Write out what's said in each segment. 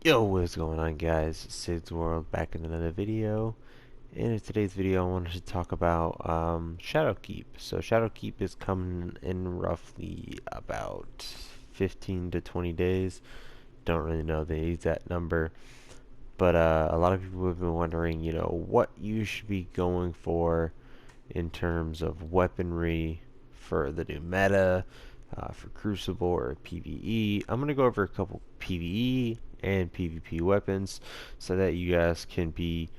Yo, what's going on, guys? Sid's World back in another video. And in today's video, I wanted to talk about Shadowkeep. So Shadowkeep is coming in roughly about 15 to 20 days. Don't really know the exact number, but a lot of people have been wondering, what you should be going for in terms of weaponry for the new meta, for Crucible or PvE. I'm going to go over a couple PvE and PvP weapons so that you guys can be,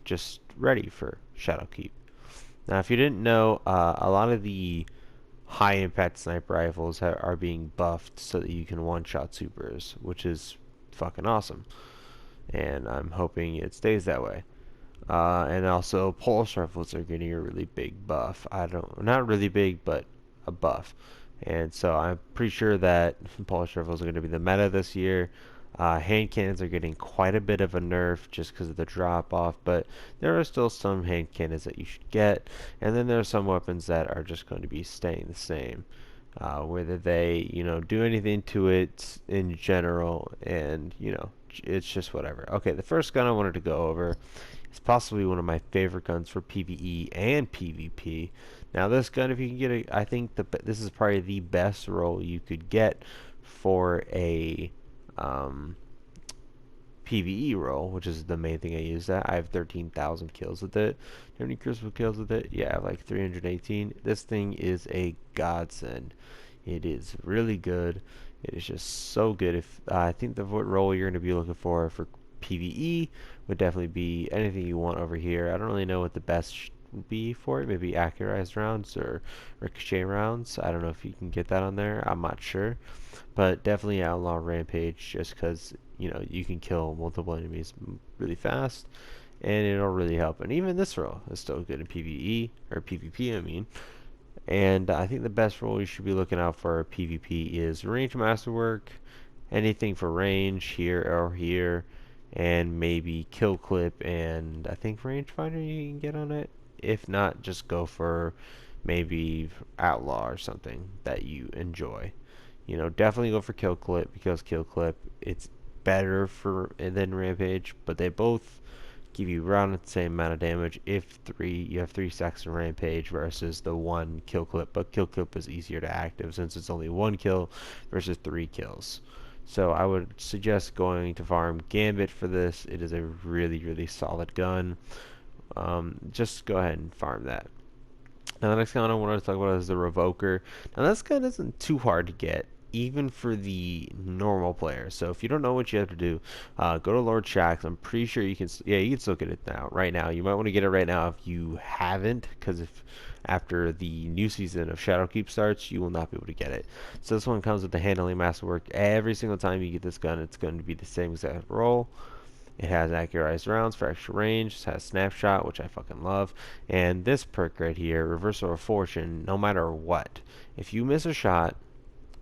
just ready for Shadowkeep. Now, if you didn't know, a lot of the high impact sniper rifles are being buffed so that you can one-shot supers, which is fucking awesome. And I'm hoping it stays that way. And also, pulse rifles are getting a really big buff. Not really big, but a buff. And so I'm pretty sure that pulse rifles are going to be the meta this year. Hand cannons are getting quite a bit of a nerf just because of the drop off, but there are still some hand cannons that you should get. And then there are some weapons that are just going to be staying the same. Whether they, do anything to it in general, and, it's just whatever. Okay, the first gun I wanted to go over is possibly one of my favorite guns for PvE and PvP. Now, this gun, if you can get it, I think this is probably the best roll you could get for a PvE roll, which is the main thing I use that. I have 13,000 kills with it. Do you have any Crucible kills with it? Yeah, I have like 318. This thing is a godsend. It is really good. It is just so good. If I think the role you're going to be looking for PvE would definitely be anything you want over here. I don't really know what the best would be for it. Maybe accurized rounds or ricochet rounds. I don't know if you can get that on there. I'm not sure. But definitely Outlaw Rampage just because, you can kill multiple enemies really fast and it'll really help. And even this role is still good in PvE, or PvP, I mean. And I think the best role you should be looking out for PvP is Range Masterwork, anything for range here or here, and maybe Kill Clip, and I think Rangefinder you can get on it. If not, just go for maybe Outlaw or something that you enjoy. Definitely go for Kill Clip because Kill Clip, it's better than Rampage, but they both give you around the same amount of damage if you have 3 stacks of Rampage versus the one Kill Clip, but Kill Clip is easier to active since it's only 1 kill versus 3 kills. So I would suggest going to farm Gambit for this. It is a really, really solid gun. Just go ahead and farm that. Now the next gun I wanted to talk about is the Revoker. Now this gun isn't too hard to get, even for the normal player. So if you don't know what you have to do, go to Lord Shaxx. I'm pretty sure you can. Yeah, you can still get it now. Right now, you might want to get it right now if you haven't, because if after the new season of Shadowkeep starts, you will not be able to get it. So this one comes with the handling masterwork. Every single time you get this gun, it's going to be the same exact roll. It has accurized rounds for extra range. It has snapshot, which I fucking love. And this perk right here, reversal of fortune, no matter what. If you miss a shot,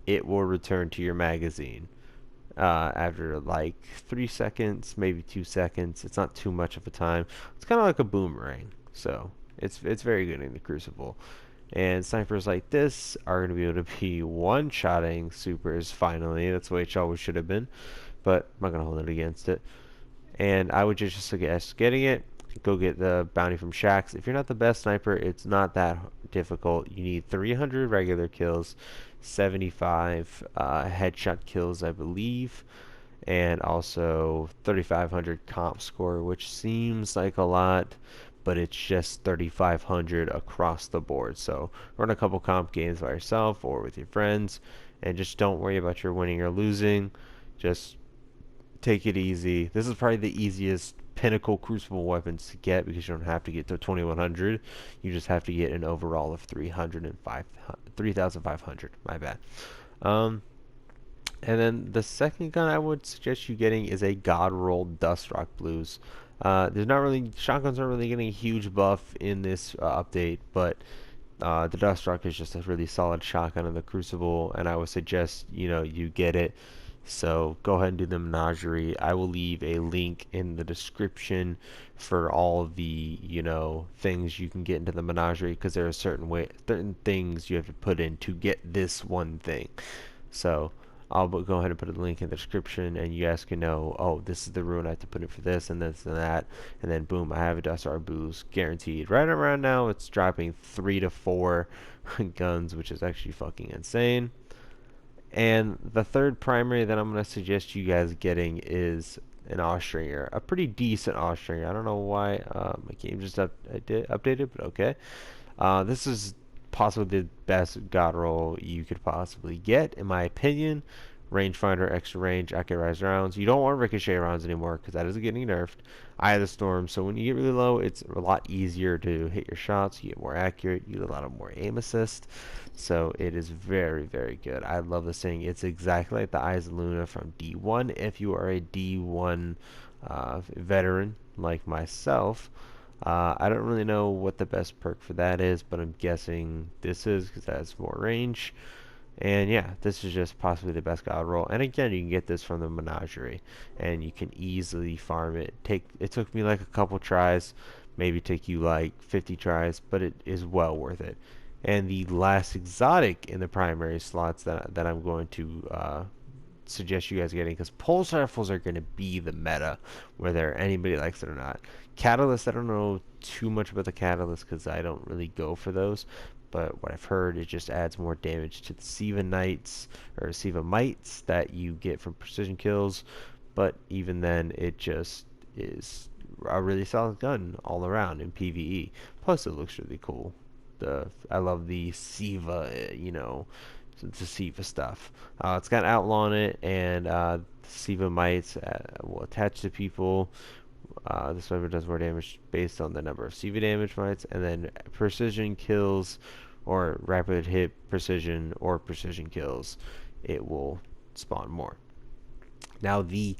it will return to your magazine after like 3 seconds, maybe 2 seconds. It's not too much of a time. It's kind of like a boomerang. So it's very good in the Crucible. And snipers like this are going to be able to be one-shotting supers finally. That's the way it always should have been. But I'm not going to hold it against it. And I would just suggest getting it. Go get the bounty from Shaxx. If you're not the best sniper, it's not that difficult. You need 300 regular kills, 75 headshot kills, I believe, and also 3,500 comp score, which seems like a lot, but it's just 3,500 across the board. So run a couple comp games by yourself or with your friends, and just don't worry about your winning or losing. Just take it easy. This is probably the easiest pinnacle Crucible weapons to get because you don't have to get to 2100. You just have to get an overall of 3,500. My bad. And then the second gun I would suggest you getting is a God Roll Dust Rock Blues. There's not really shotguns aren't really getting a huge buff in this update, but the Dust Rock is just a really solid shotgun in the Crucible, and I would suggest you get it. So go ahead and do the menagerie. I will leave a link in the description for all of the things you can get into the menagerie, because there are certain things you have to put in to get this one thing. So I'll go ahead and put a link in the description, and you guys can know, oh, this is the rune I have to put in for this and this and that, and then boom, I have a Dustar boost guaranteed. Right around now, it's dropping 3 to 4 guns, which is actually fucking insane. And the third primary that I'm going to suggest you guys getting is an Austringer, a pretty decent Austringer. I don't know why my game just updated, but okay. This is possibly the best god roll you could possibly get, in my opinion. Rangefinder, extra range, accurate rounds. You don't want ricochet rounds anymore because that is getting nerfed. Eye of the Storm. So when you get really low, it's a lot easier to hit your shots. You get more accurate. You get a lot of more aim assist. So it is very, very good. I love this thing. It's exactly like the Eyes of Luna from D1. If you are a D1 veteran like myself, I don't really know what the best perk for that is, but I'm guessing this is because it has more range. And yeah, this is just possibly the best god roll. And again, you can get this from the menagerie, and you can easily farm it. It took me like a couple tries, maybe take you like 50 tries, but it is well worth it. And the last exotic in the primary slots that I'm going to suggest you guys getting, because pulse rifles are going to be the meta, whether anybody likes it or not. Catalyst, I don't know too much about the catalyst because I don't really go for those, but what I've heard, it just adds more damage to the Siva Knights or Siva Mites that you get from precision kills. But even then, it just is a really solid gun all around in PvE. Plus, it looks really cool. I love the Siva, the Siva stuff. It's got Outlaw on it, and Siva Mites will attach to people. This weapon does more damage based on the number of CV damage mites, and then precision kills or rapid hit precision or precision kills, it will spawn more. Now the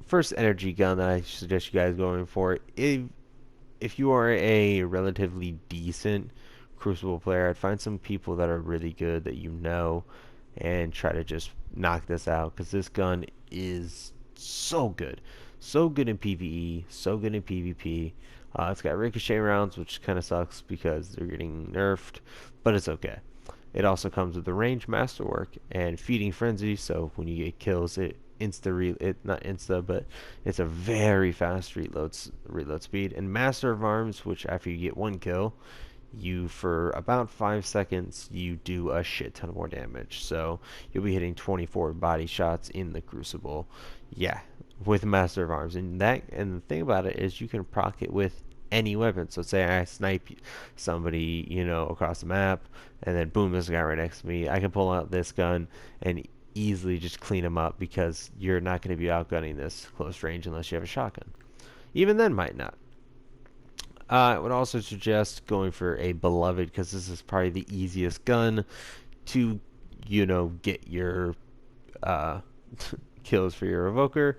first energy gun that I suggest you guys going for, if you are a relatively decent Crucible player, I'd find some people that are really good that you know and try to just knock this out, because this gun is so good. So good in PvE, so good in PvP. It's got ricochet rounds, which kind of sucks because they're getting nerfed, but it's okay. It also comes with the range masterwork and feeding frenzy, so when you get kills, it not insta, but it's a very fast reload speed. And master of arms, which after you get one kill, you for about 5 seconds you do a shit ton more damage. So you'll be hitting 24 body shots in the Crucible. Yeah, with Master of Arms. And the thing about it is you can proc it with any weapon. So say I snipe somebody, across the map, and then boom, there's a guy right next to me. I can pull out this gun and easily just clean him up, because you're not going to be outgunning this close range unless you have a shotgun. Even then, might not. I would also suggest going for a Beloved, because this is probably the easiest gun to, get your kills for your Evoker.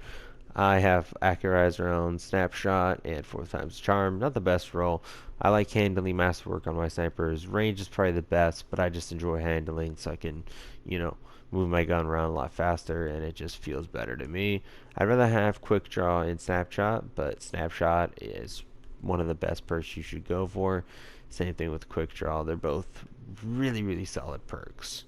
I have Accurate Round, Snapshot, and 4x Charm. Not the best roll. I like handling Masterwork on my snipers. Range is probably the best, but I just enjoy handling, so I can, move my gun around a lot faster, and it just feels better to me. I'd rather have Quick Draw and Snapshot, but Snapshot is one of the best perks you should go for. Same thing with Quick Draw. They're both really, really solid perks.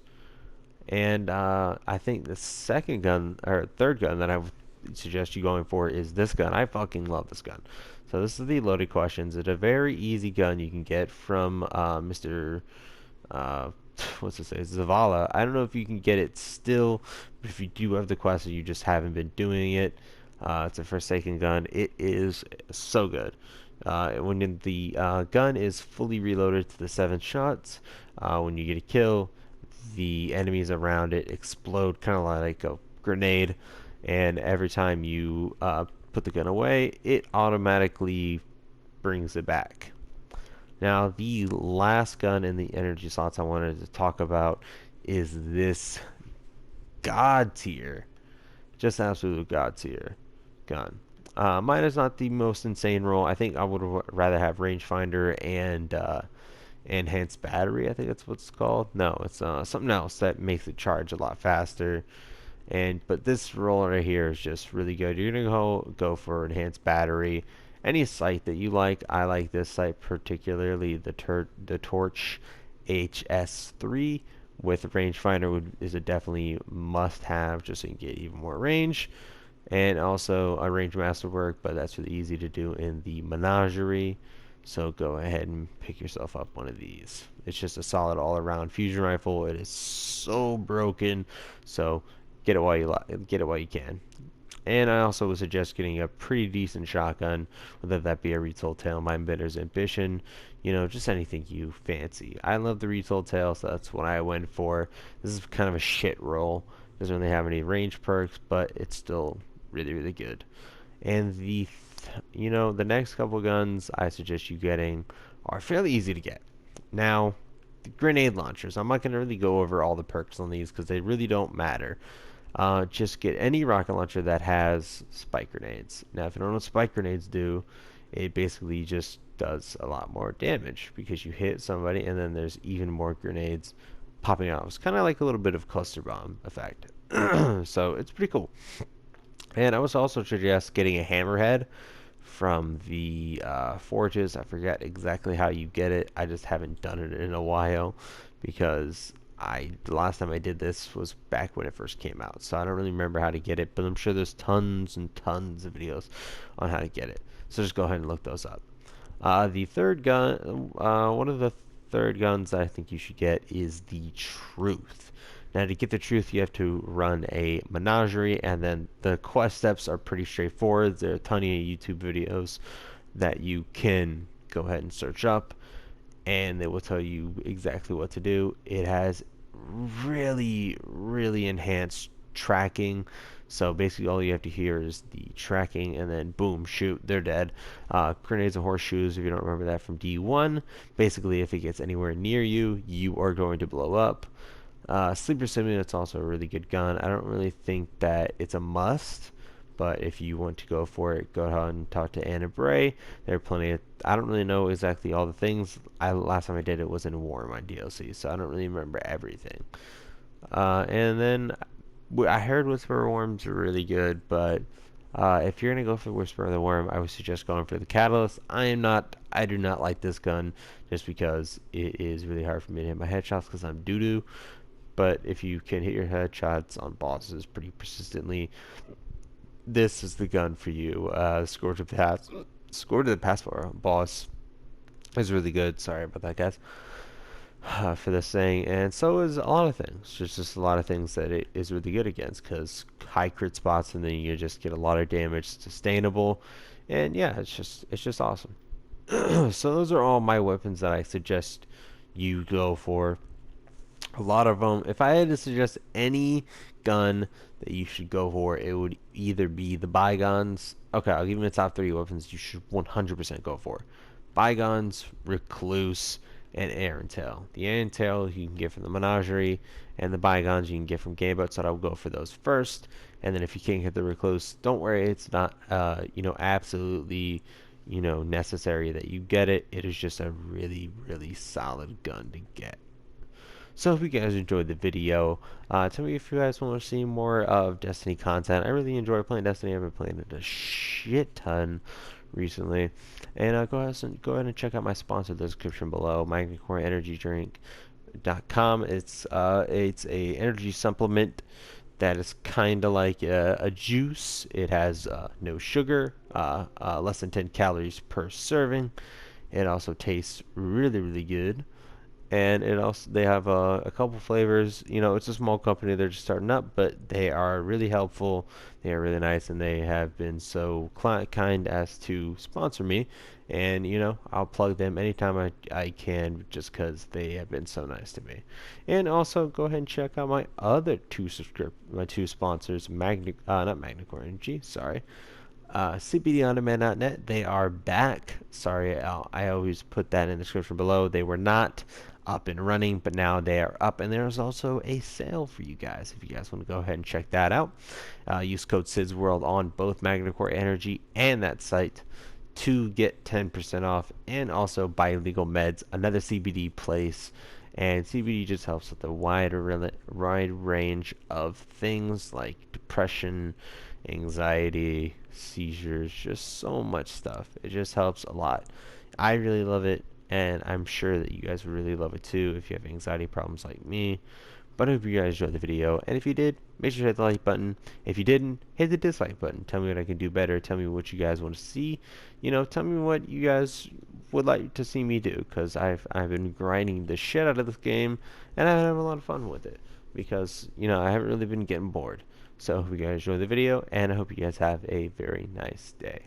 And I think the second gun, or third gun that I would suggest you going for is this gun. I fucking love this gun. So this is the Loaded Questions. It's a very easy gun you can get from Mr. What's it say? Zavala. I don't know if you can get it still, but if you do have the quest and you just haven't been doing it, it's a Forsaken gun. It is so good. When the gun is fully reloaded to the 7 shots, when you get a kill, the enemies around it explode kind of like a grenade, and every time you put the gun away, it automatically brings it back. Now, the last gun in the energy slots I wanted to talk about is this god tier, just absolute god tier gun. Mine is not the most insane roll. I think I would rather have rangefinder and enhanced battery. I think that's what it's called. No, it's something else that makes it charge a lot faster. But this roll right here is just really good. You're gonna go for enhanced battery. Any sight that you like. I like this sight particularly, the Torch HS3, with a rangefinder is a definitely must-have, just so you can get even more range. And also a range master work, but that's really easy to do in the menagerie. So go ahead and pick yourself up one of these. It's just a solid all-around fusion rifle. It is so broken, so get it while you can. And I also would suggest getting a pretty decent shotgun, whether that be a retold tail, mine benders, ambition, just anything you fancy. I love the retold tail, so that's what I went for. This is kind of a shit roll. Doesn't really have any range perks, but it's still really, really good. And the next couple guns I suggest you getting are fairly easy to get. Now, the grenade launchers. I'm not going to really go over all the perks on these because they really don't matter. Just get any rocket launcher that has spike grenades. Now, if you don't know what spike grenades do, it basically just does a lot more damage because you hit somebody and then there's even more grenades popping out. It's kind of like a little bit of cluster bomb effect. So it's pretty cool. And I was also suggest getting a hammerhead from the forges. I forget exactly how you get it. I just haven't done it in a while because the last time I did this was back when it first came out. So I don't really remember how to get it, but I'm sure there's tons and tons of videos on how to get it. So just go ahead and look those up. The third gun, one of the third guns that I think you should get is the Truth. Now, to get the Truth, you have to run a menagerie, and then the quest steps are pretty straightforward. There are a ton of YouTube videos that you can go ahead and search up, and they will tell you exactly what to do. It has really, really enhanced tracking. So basically all you have to hear is the tracking and then boom, shoot, they're dead. Grenades and horseshoes, if you don't remember that from D1, basically if it gets anywhere near you, you are going to blow up. Sleeper Simulate's also a really good gun. I don't really think that it's a must, but if you want to go for it, go ahead and talk to Anna Bray. There are plenty of, I don't really know exactly all the things. Last time I did it was in Warm on DLC, so I don't really remember everything. And then I heard Whisper Worms are really good, but if you're gonna go for Whisper of the Worm, I would suggest going for the Catalyst. I do not like this gun just because it is really hard for me to hit my headshots because I'm doo-doo. But if you can hit your headshots on bosses pretty persistently, this is the gun for you. Score to the Pass boss is really good. Sorry about that, guys. For this thing, and so is a lot of things. Just a lot of things that it is really good against, because high crit spots, and then you just get a lot of damage, sustainable, and yeah, it's just awesome. So those are all my weapons that I suggest you go for. A lot of them. If I had to suggest any gun that you should go for, it would either be the Bygones. Okay, I'll give you the top 3 weapons you should 100% go for. Bygones, Recluse, and Aaron Tail. The Aaron Tail you can get from the Menagerie, and the Bygones you can get from Gamebot, so I'll go for those first. And then if you can't get the Recluse, don't worry, it's not absolutely necessary that you get it. It is just a really, really solid gun to get. So if you guys enjoyed the video, tell me if you guys want to see more of Destiny content. I really enjoy playing Destiny. I've been playing it a shit ton recently. And go ahead and check out my sponsor in the description below, MagnaCore.com. It's a energy supplement that is kind of like a juice. It has no sugar, less than 10 calories per serving. It also tastes really, really good. And they have a couple flavors. It's a small company, they're just starting up, but they are really helpful. They are really nice, and they have been so kind as to sponsor me. And I'll plug them anytime I can, just because they have been so nice to me. And also go ahead and check out my other my two sponsors, not MagnaCore Energy, sorry. CBDOnDemand.net. They are back. Sorry, I always put that in the description below. They were not up and running, but now they are up, and there's also a sale for you guys if you guys want to go ahead and check that out. Use code SidsWorld on both MagnaCore Energy and that site to get 10% off, and also buy legal meds, another CBD place. And CBD just helps with a wide range of things like depression, anxiety, seizures, just so much stuff. It just helps a lot. I really love it, and I'm sure that you guys would really love it too if you have anxiety problems like me. But I hope you guys enjoyed the video, and if you did, make sure to hit the like button. If you didn't, hit the dislike button. Tell me what I can do better. Tell me what you guys want to see. Tell me what you guys would like to see me do, because I've been grinding the shit out of this game, and I've been having a lot of fun with it, because I haven't really been getting bored. So I hope you guys enjoy the video, and I hope you guys have a very nice day.